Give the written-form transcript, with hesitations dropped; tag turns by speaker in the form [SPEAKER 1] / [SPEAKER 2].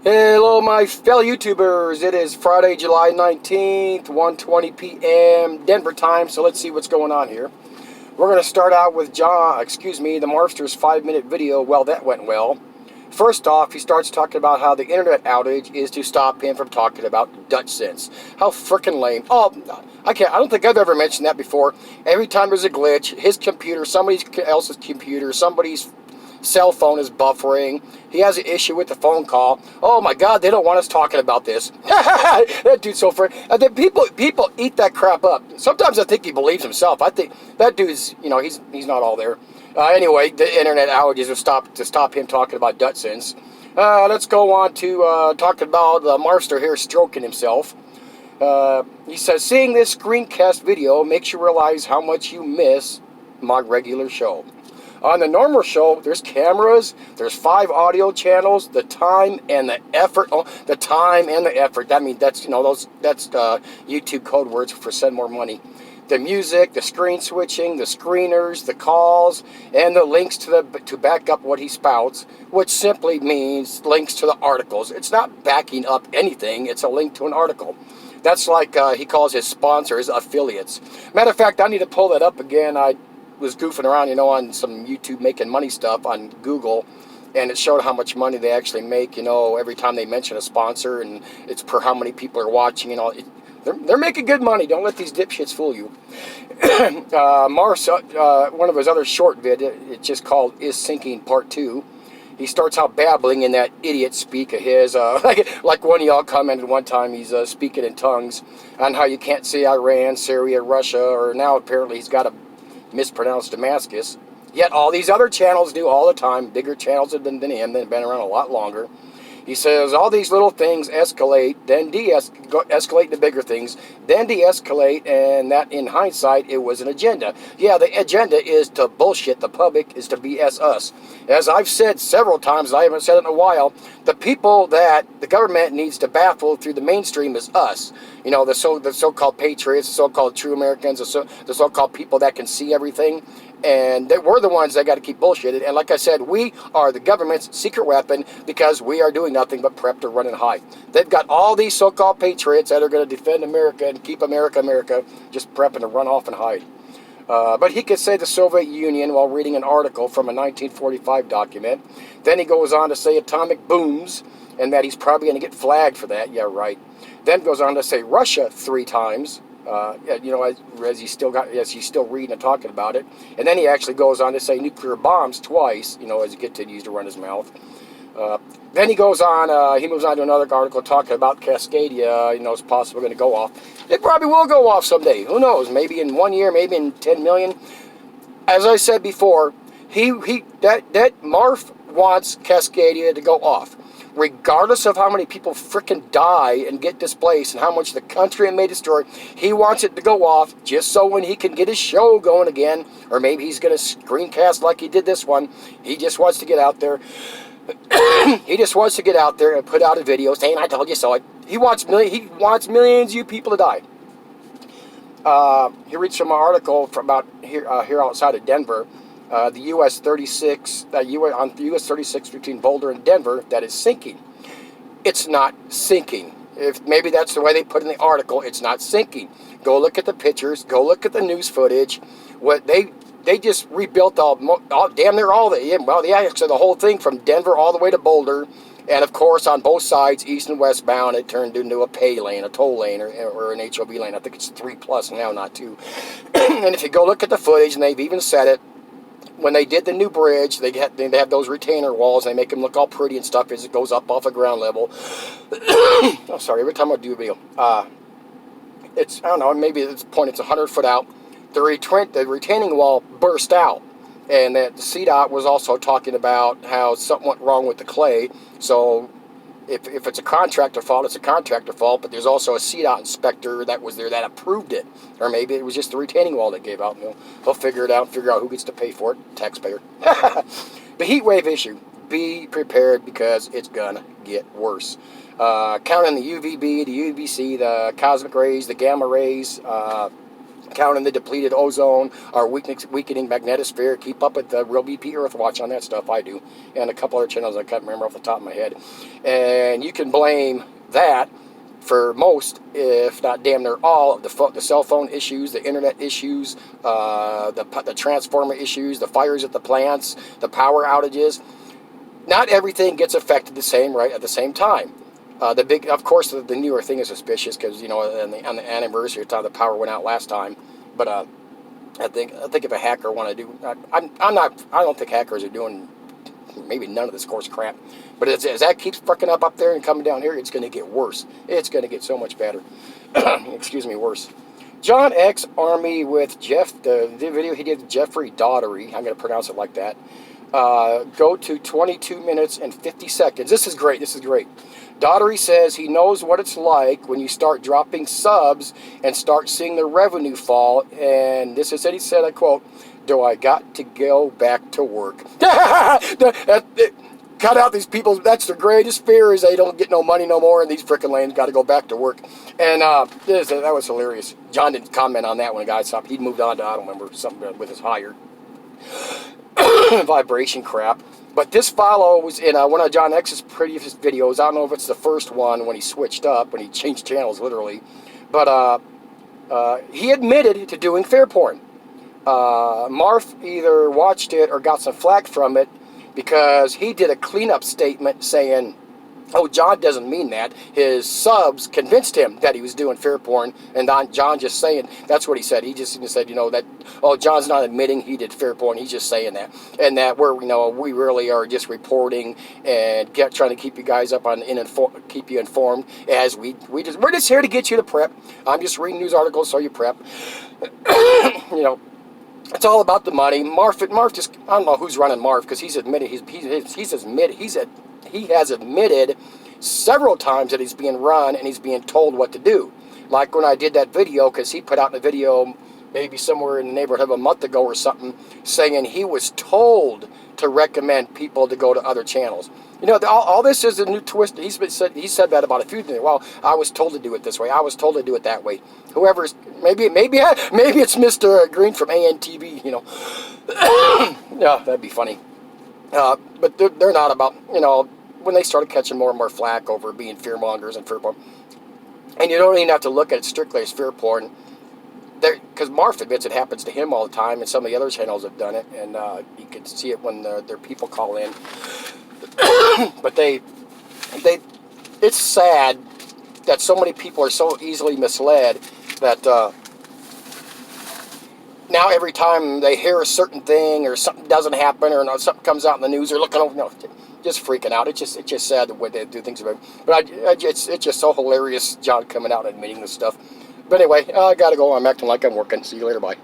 [SPEAKER 1] Hello my fellow YouTubers, it is Friday, July 19th, 1:20 p.m. Denver time, so let's see what's going on here. We're going to start out with the Marfster's 5-minute video. Well, that went well. First off, he starts talking about how the internet outage is to stop him from talking about Dutch cents. How frickin' lame. Oh, I don't think I've ever mentioned that before. Every time there's a glitch, his computer, somebody else's computer, somebody's cell phone is buffering. He has an issue with the phone call. Oh my God, they don't want us talking about this. That dude's so free. People eat that crap up. Sometimes I think he believes himself. I think that dude's, he's not all there. Anyway, the internet outages to stop him talking about Dutch cents. Let's go on to talking about Marfster here stroking himself. He says, seeing this screencast video makes you realize how much you miss my regular show. On the normal show, there's cameras, there's 5 audio channels, the time and the effort. Oh, the time and the effort. That means that's YouTube code words for send more money. The music, the screen switching, the screeners, the calls, and the links to back up what he spouts, which simply means links to the articles. It's not backing up anything. It's a link to an article. That's like he calls his sponsors affiliates. Matter of fact, I need to pull that up again. I was goofing around, on some YouTube making money stuff on Google, and it showed how much money they actually make, every time they mention a sponsor, and it's per how many people are watching, They're making good money. Don't let these dipshits fool you. Mars, one of his other short vid, it's just called Is Sinking Part 2. He starts out babbling in that idiot speak of his, like one of y'all commented one time, he's speaking in tongues on how you can't say Iran, Syria, Russia, or now apparently he's got a mispronounced Damascus. Yet all these other channels do all the time. Bigger channels than him, that have been around a lot longer. He says all these little things escalate, then escalate to bigger things, then de-escalate, and that in hindsight, it was an agenda. Yeah, the agenda is to bullshit the public, is to BS us. As I've said several times, I haven't said it in a while, the people that the government needs to baffle through the mainstream is us. The so-called patriots, the so-called true Americans, the so-called people that can see everything. And we're the ones that got to keep bullshitted. And like I said, we are the government's secret weapon because we are doing nothing but prep to run and hide. They've got all these so-called patriots that are going to defend America and keep America, just prepping to run off and hide. But he could say the Soviet Union while reading an article from a 1945 document. Then he goes on to say atomic booms and that he's probably going to get flagged for that. Yeah, right. Then goes on to say Russia 3 times. As he's still reading and talking about it. And then he actually goes on to say nuclear bombs twice, as he continues to run his mouth. Then he goes on, he moves on to another article talking about Cascadia, it's possibly going to go off. It probably will go off someday. Who knows? Maybe in 1 year, maybe in 10 million. As I said before, that Marf wants Cascadia to go off. Regardless of how many people frickin' die and get displaced and how much the country may destroy, he wants it to go off just so when he can get his show going again, or maybe he's going to screencast like he did this one. He just wants to get out there. He just wants to get out there and put out a video saying, I told you so. He wants millions of you people to die. He reads from an article from about here outside of Denver. The US 36 on the US 36 between Boulder and Denver that is sinking. It's not sinking. If maybe that's the way they put in the article, it's not sinking. Go look at the pictures. Go look at the news footage. What they just rebuilt damn near all the whole thing from Denver all the way to Boulder, and of course on both sides, east and westbound, it turned into a pay lane, a toll lane, or an HOV lane. I think it's 3+ now, not 2. And if you go look at the footage, and they've even said it. When they did the new bridge, they have those retainer walls. They make them look all pretty and stuff as it goes up off the ground level. Oh, sorry. Every time I do a video, it's, I don't know, maybe at this point it's 100 foot out. The retaining wall burst out. And that the CDOT was also talking about how something went wrong with the clay. So if it's a contractor fault, it's a contractor fault, but there's also a CDOT inspector that was there that approved it. Or maybe it was just the retaining wall that gave out. They'll figure it out, figure out who gets to pay for it. Taxpayer. The heat wave issue. Be prepared because it's gonna get worse. Counting the UVB, the UVC, the cosmic rays, the gamma rays, counting the depleted ozone, our weakening magnetosphere. Keep up with the Real BP Earth Watch on that stuff. I do. And a couple other channels I can't remember off the top of my head. And you can blame that for most, if not damn near all, of the cell phone issues, the internet issues, the transformer issues, the fires at the plants, the power outages. Not everything gets affected the same right at the same time. Of course, the New York thing is suspicious because, you know, on the anniversary of time the power went out last time. But I think if a hacker want to do, I don't think hackers are doing maybe none of this course crap. But as that keeps fucking up there and coming down here, it's going to get worse. It's going to get so much better. Excuse me, worse. JonXArmy with Jeff, the video he did with Jeffrey Daughtery. I'm going to pronounce it like that. Go to 22 minutes and 50 seconds. This is great. This is great. Daughtery says he knows what it's like when you start dropping subs and start seeing the revenue fall. And this is it. He said, I quote, "Do I got to go back to work?" Cut out these people. That's their greatest fear, is they don't get no money no more, and these frickin' lanes got to go back to work. And that was hilarious. John didn't comment on that when the guy stopped. He'd moved on to, I don't remember, something with his higher vibration crap. But this follows in one of John X's previous videos. I don't know if it's the first one when he switched up, when he changed channels literally. But he admitted to doing fair porn. Marf either watched it or got some flack from it because he did a cleanup statement saying, oh, John doesn't mean that. His subs convinced him that he was doing fair porn, and John just saying, that's what he said. He just said, you know, that, oh, John's not admitting he did fair porn. He's just saying that. And that we really are just reporting and trying to keep you guys up on, keep you informed as we're just here to get you to prep. I'm just reading news articles so you prep. You know, it's all about the money. Marf just, I don't know who's running Marf, because he's admitted, he has admitted several times that he's being run and he's being told what to do. Like when I did that video, because he put out a video maybe somewhere in the neighborhood of a month ago or something, saying he was told to recommend people to go to other channels. You know, all this is a new twist. He said that about a few things. Well, I was told to do it this way. I was told to do it that way. Whoever's, maybe it's Mr. Green from ANTV, you know. Yeah, that'd be funny. But they're not about, you know, when they started catching more and more flack over being fearmongers and fear porn. And you don't even have to look at it strictly as fear porn. Because Marf admits it happens to him all the time, and some of the other channels have done it, and you can see it when their people call in. But it's sad that so many people are so easily misled that now every time they hear a certain thing or something doesn't happen or something comes out in the news, they're looking over, no, just freaking out. It's just sad the way they do things about it. But it's just so hilarious, John coming out and admitting this stuff. But anyway, I gotta go. I'm acting like I'm working. See you later. Bye.